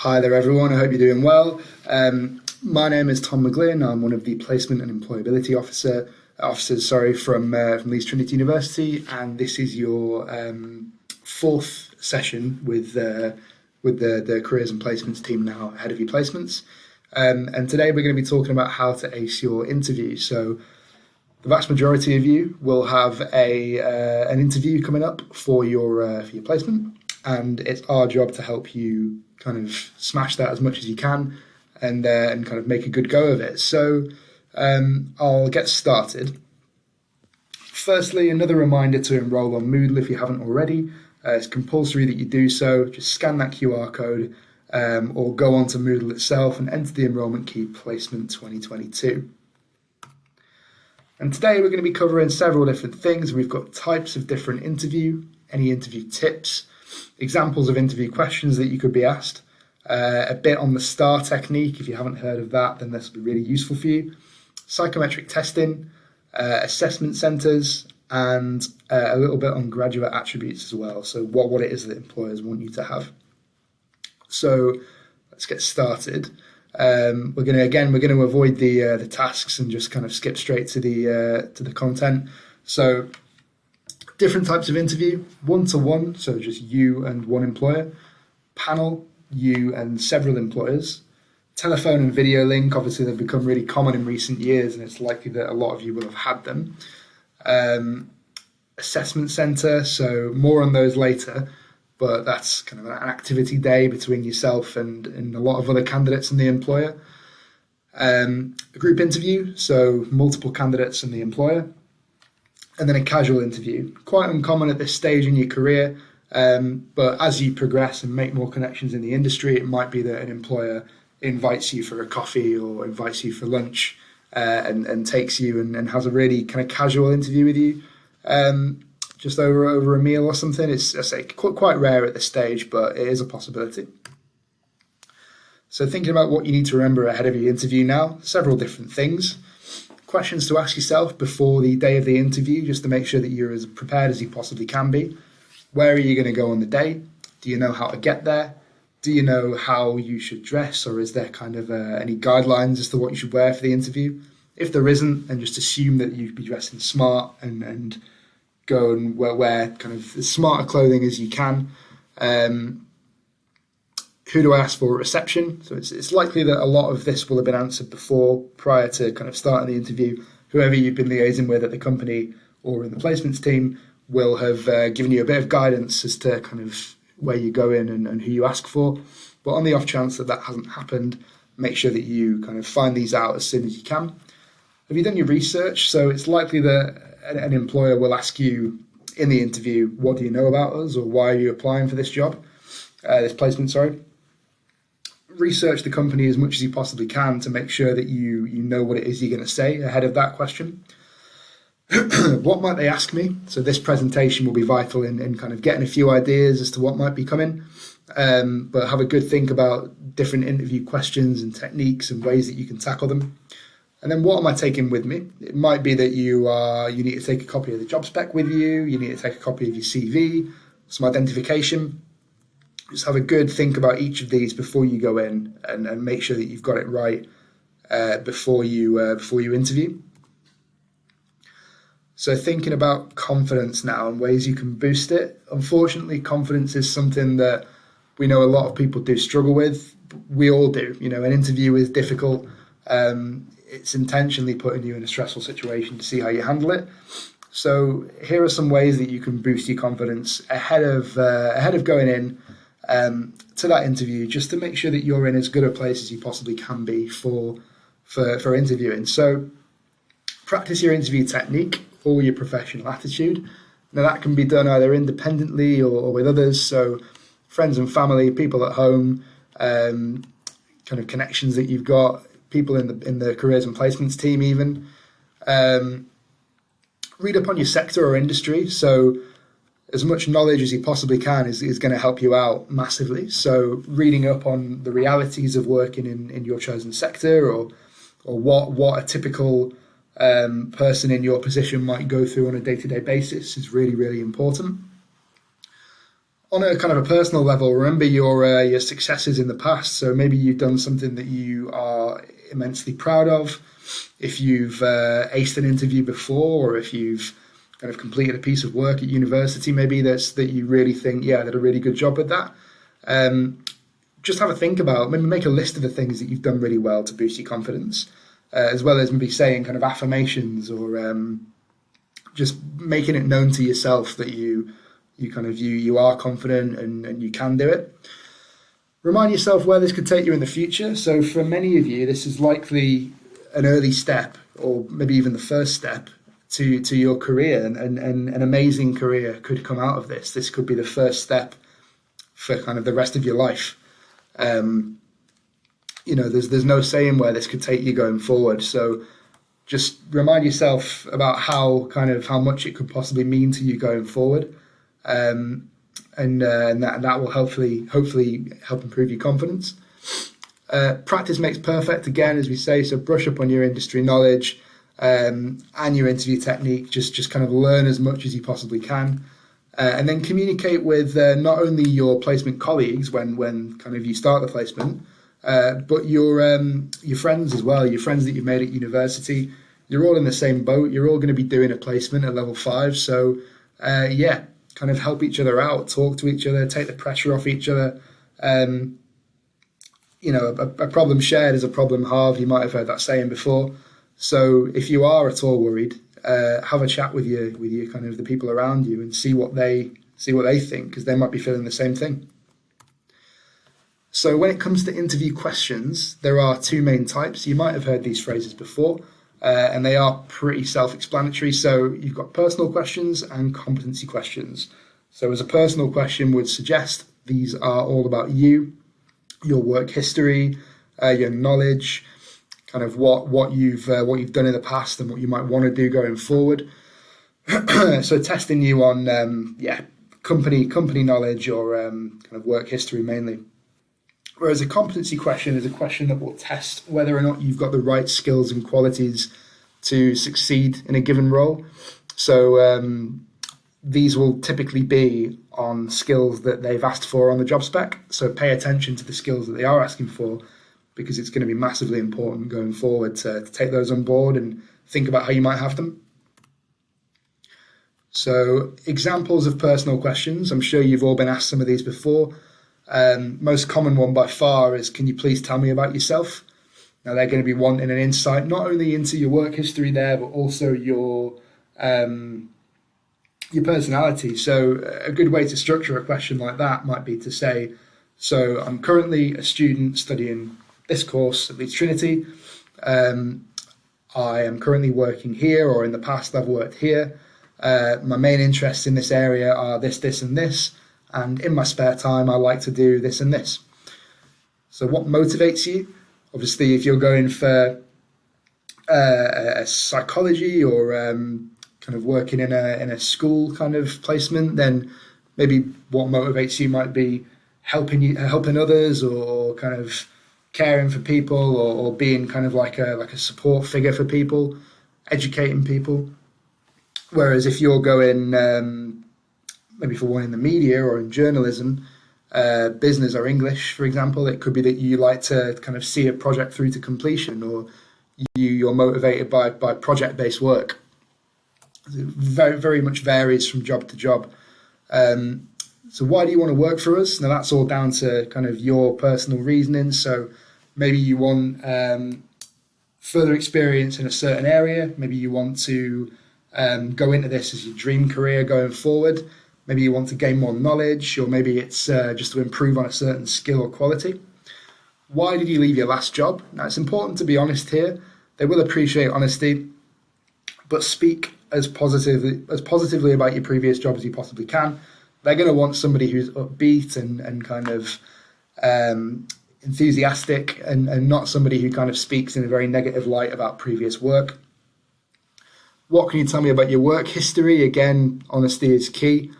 Hi there, everyone. I hope you're doing well. My name is Tom McGlynn. I'm one of the Placement and Employability officers from Leeds Trinity University, and this is your fourth session with the Careers and Placements team now ahead of your placements. And today we're going to be talking about how to ace your interview. So the vast majority of you will have an interview coming up for your placement, and it's our job to help you kind of smash that as much as you can and kind of make a good go of it. So I'll get started. Firstly, another reminder to enroll on Moodle if you haven't already. It's compulsory that you do so. Just scan that QR code or go onto Moodle itself and enter the enrollment key Placement 2022. And today we're going to be covering several different things. We've got types of different interview, any interview tips, examples of interview questions that you could be asked, a bit on the STAR technique. If you haven't heard of that, then this will be really useful for you. Psychometric testing, assessment centres, and a little bit on graduate attributes as well. So what it is that employers want you to have. So let's get started. We're going to avoid the tasks and just kind of skip straight to the content. So different types of interview: one-to-one, so just you and one employer; panel, you and several employers; telephone and video link. Obviously, they've become really common in recent years, and it's likely that a lot of you will have had them. Assessment centre, so more on those later, but that's kind of an activity day between yourself and a lot of other candidates and the employer. A group interview, so multiple candidates and the employer. And then a casual interview, quite uncommon at this stage in your career, but as you progress and make more connections in the industry, it might be that an employer invites you for a coffee or invites you for lunch and takes you and has a really kind of casual interview with you, just over a meal or something. It's, I say, quite rare at this stage, but it is a possibility. So thinking about what you need to remember ahead of your interview now, several different things. Questions to ask yourself before the day of the interview, just to make sure that you're as prepared as you possibly can be. Where are you going to go on the day? Do you know how to get there? Do you know how you should dress, or is there kind of any guidelines as to what you should wear for the interview? If there isn't, then just assume that you'd be dressing smart and go and wear kind of as smarter clothing as you can. Who do I ask for at reception? So it's likely that a lot of this will have been answered before, prior to kind of starting the interview. Whoever you've been liaising with at the company or in the placements team will have given you a bit of guidance as to kind of where you go in and who you ask for. But on the off chance that hasn't happened, make sure that you kind of find these out as soon as you can. Have you done your research? So it's likely that an employer will ask you in the interview, what do you know about us, or why are you applying for this placement. Research the company as much as you possibly can to make sure that you know what it is you're going to say ahead of that question. What might they ask me? So this presentation will be vital in kind of getting a few ideas as to what might be coming, but have a good think about different interview questions and techniques and ways that you can tackle them. And then what am I taking with me? It might be that you need to take a copy of the job spec with you, you need to take a copy of your CV, some identification. Just have a good think about each of these before you go in and make sure that you've got it right before you interview. So thinking about confidence now and ways you can boost it. Unfortunately, confidence is something that we know a lot of people do struggle with. We all do. You know, an interview is difficult. It's intentionally putting you in a stressful situation to see how you handle it. So here are some ways that you can boost your confidence ahead of going in to that interview, just to make sure that you're in as good a place as you possibly can be for interviewing. So practice your interview technique or your professional attitude. Now that can be done either independently or with others. So friends and family, people at home, kind of connections that you've got, people in the careers and placements team even. Read up on your sector or industry. So as much knowledge as you possibly can is going to help you out massively. So reading up on the realities of working in your chosen sector, or what a typical person in your position might go through on a day-to-day basis is really, really important. On a kind of a personal level, remember your successes in the past. So maybe you've done something that you are immensely proud of. If you've aced an interview before, or if you've kind of completed a piece of work at university, maybe that you really think, yeah, I did a really good job with that. Just have a think about, maybe make a list of the things that you've done really well to boost your confidence, as well as maybe saying kind of affirmations, or just making it known to yourself that you are confident and you can do it. Remind yourself where this could take you in the future. So for many of you, this is likely an early step, or maybe even the first step to your career, and an amazing career could come out of this. This could be the first step for kind of the rest of your life. There's no saying where this could take you going forward. So just remind yourself about how much it could possibly mean to you going forward. And that will hopefully help improve your confidence. Practice makes perfect, again, as we say, so brush up on your industry knowledge and your interview technique. Just kind of learn as much as you possibly can. And then communicate with not only your placement colleagues when kind of you start the placement, but your friends as well, your friends that you've made at university. You're all in the same boat. You're all going to be doing a placement at level 5. So, kind of help each other out, talk to each other, take the pressure off each other. A problem shared is a problem halved. You might have heard that saying before. So if you are at all worried, have a chat with your kind of the people around you and see what they think, because they might be feeling the same thing. So when it comes to interview questions, there are 2 main types. You might have heard these phrases before, and they are pretty self-explanatory. So you've got personal questions and competency questions. So as a personal question would suggest, these are all about you, your work history, your knowledge, kind of what you've done in the past and what you might want to do going forward. So testing you on company knowledge, or kind of work history mainly. Whereas a competency question is a question that will test whether or not you've got the right skills and qualities to succeed in a given role. So these will typically be on skills that they've asked for on the job spec. So pay attention to the skills that they are asking for, because it's going to be massively important going forward to take those on board and think about how you might have them. So examples of personal questions. I'm sure you've all been asked some of these before. Most common one by far is, can you please tell me about yourself? Now they're going to be wanting an insight not only into your work history there, but also your personality. So a good way to structure a question like that might be to say, so I'm currently a student studying this course at Leeds Trinity. I am currently working here, or in the past I've worked here. My main interests in this area are this, and this. And in my spare time, I like to do this and this. So what motivates you? Obviously, if you're going for a psychology, or kind of working in a school kind of placement, then maybe what motivates you might be helping others, or kind of caring for people, or being kind of like a support figure for people, educating people. Whereas if you're going maybe for one in the media or in journalism, business or English, for example, it could be that you like to kind of see a project through to completion, or you're motivated by project-based work. It very, very much varies from job to job. So why do you want to work for us? Now that's all down to kind of your personal reasoning. So maybe you want further experience in a certain area. Maybe you want to go into this as your dream career going forward. Maybe you want to gain more knowledge, or maybe it's just to improve on a certain skill or quality. Why did you leave your last job? Now, it's important to be honest here. They will appreciate honesty, but speak as positively about your previous job as you possibly can. They're going to want somebody who's upbeat and kind of enthusiastic, and not somebody who kind of speaks in a very negative light about previous work. What can you tell me about your work history? Again, honesty is key.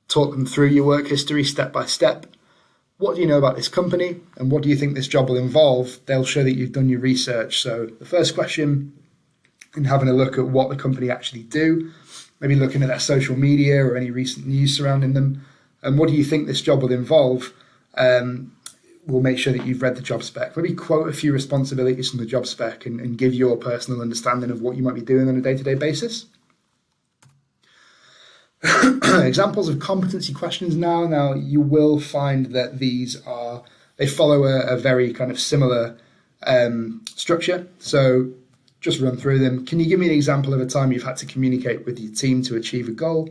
Talk them through your work history step by step. What do you know about this company, and what do you think this job will involve? They'll show that you've done your research. So the first question, in having a look at what the company actually do, maybe looking at their social media or any recent news surrounding them. And what do you think this job will involve? We'll make sure that you've read the job spec. Maybe quote a few responsibilities from the job spec and give your personal understanding of what you might be doing on a day-to-day basis. Examples of competency questions now. Now, you will find that they follow a very kind of similar structure. So just run through them. Can you give me an example of a time you've had to communicate with your team to achieve a goal?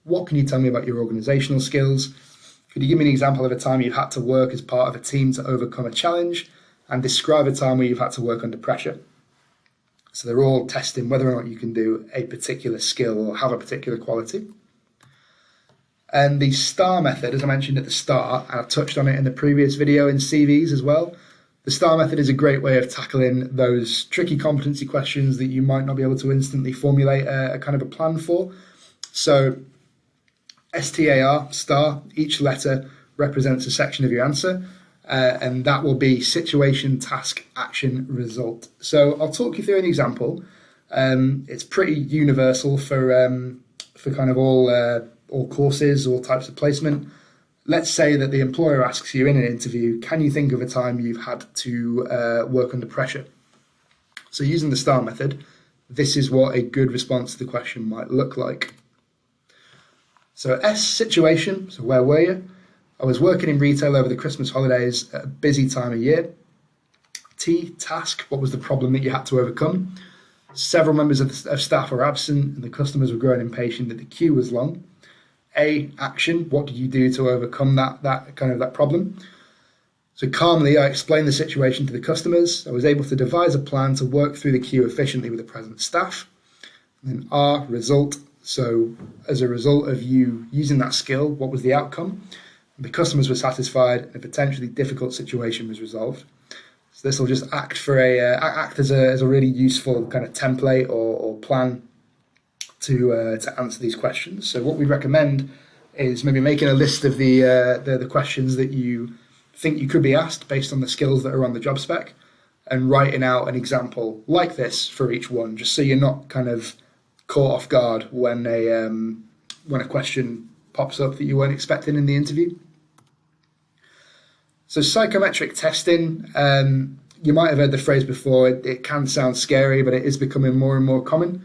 What can you tell me about your organizational skills? Could you give me an example of a time you've had to work as part of a team to overcome a challenge? And describe a time where you've had to work under pressure. So they're all testing whether or not you can do a particular skill or have a particular quality. And the STAR method, as I mentioned at the start, and I've touched on it in the previous video in CVs as well. The STAR method is a great way of tackling those tricky competency questions that you might not be able to instantly formulate a kind of a plan for. So STAR, STAR, each letter represents a section of your answer, and that will be situation, task, action, result. So I'll talk you through an example. It's pretty universal for kind of all courses, all types of placement. Let's say that the employer asks you in an interview, can you think of a time you've had to work under pressure? So using the STAR method, this is what a good response to the question might look like. So S, situation, so where were you? I was working in retail over the Christmas holidays at a busy time of year. T, task, what was the problem that you had to overcome? Several members of staff were absent and the customers were growing impatient that the queue was long. A, action, what did you do to overcome that problem? So calmly, I explained the situation to the customers. I was able to devise a plan to work through the queue efficiently with the present staff. And then R, result. So as a result of you using that skill, what was the outcome? The customers were satisfied and a potentially difficult situation was resolved. So this will just act as a really useful kind of template or plan to answer these questions. So what we recommend is maybe making a list of the questions that you think you could be asked based on the skills that are on the job spec, and writing out an example like this for each one, just so you're not kind of caught off guard when a question pops up that you weren't expecting in the interview. So psychometric testing, you might have heard the phrase before. It can sound scary, but it is becoming more and more common.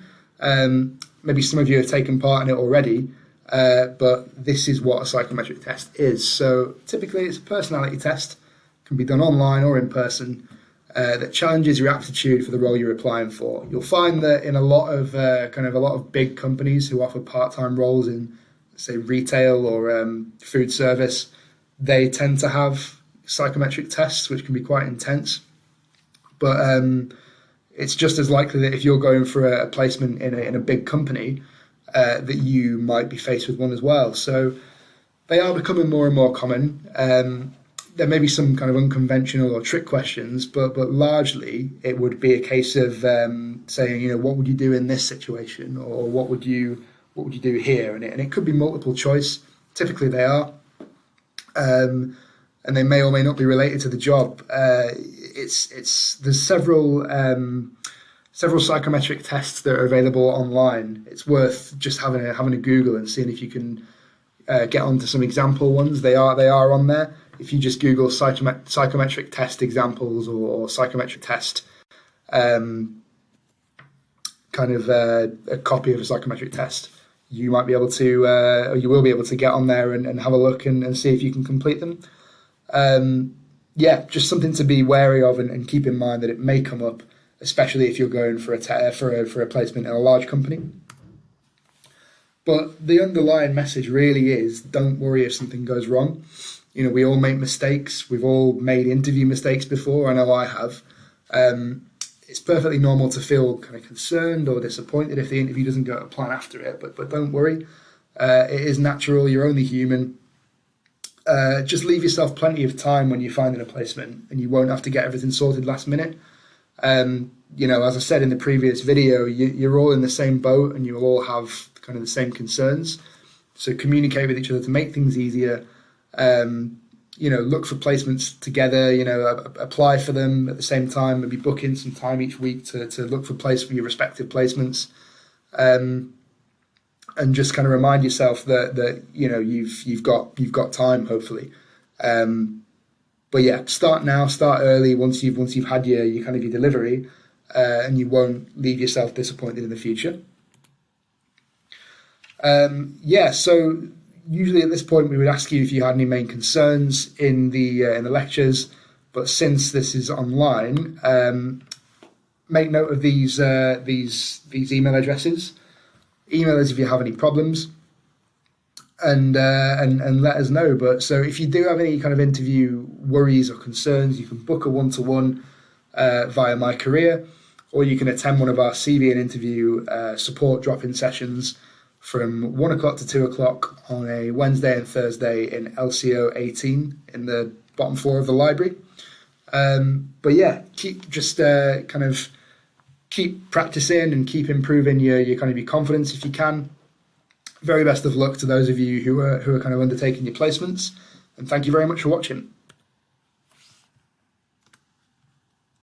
Maybe some of you have taken part in it already, but this is what a psychometric test is. So typically it's a personality test, can be done online or in person, that challenges your aptitude for the role you're applying for. You'll find that in a lot of big companies who offer part-time roles in, say, retail or food service, they tend to have psychometric tests, which can be quite intense. But it's just as likely that if you're going for a placement in a big company, that you might be faced with one as well. So they are becoming more and more common. There may be some kind of unconventional or trick questions, but largely it would be a case of saying, what would you do in this situation, or what would you do here? And it could be multiple choice. Typically they are, and they may or may not be related to the job. There's several psychometric tests that are available online. It's worth just having a Google and seeing if you can get onto some example ones. They are on there. If you just Google psychometric test examples or psychometric test, a copy of a psychometric test, you might be able to, or you will be able to get on there and have a look and see if you can complete them. Just something to be wary of and keep in mind that it may come up, especially if you're going for a placement in a large company. But the underlying message really is, don't worry if something goes wrong. We all make mistakes. We've all made interview mistakes before. I know I have. It's perfectly normal to feel kind of concerned or disappointed if the interview doesn't go to plan after it. But don't worry. It is natural. You're only human. Just leave yourself plenty of time when you find a placement, and you won't have to get everything sorted last minute. As I said in the previous video, you're all in the same boat and you'll all have kind of the same concerns. So communicate with each other to make things easier. Look for placements together, apply for them at the same time, maybe book in some time each week to look for your respective placements. And and just kind of remind yourself that you've got time, hopefully. But yeah, start now, start early. Once you've had your kind of your delivery, and you won't leave yourself disappointed in the future. So usually at this point we would ask you if you had any main concerns in the lectures, but since this is online, make note of these email addresses. Email us if you have any problems, and let us know. But so if you do have any kind of interview worries or concerns, you can book a one-to-one via My Career, or you can attend one of our CV and interview support drop-in sessions from 1 o'clock to 2 o'clock on a Wednesday and Thursday in LCO 18 in the bottom floor of the library. But yeah, keep practicing and keep improving your kind of your confidence if you can. Very best of luck to those of you who are kind of undertaking your placements, and thank you very much for watching.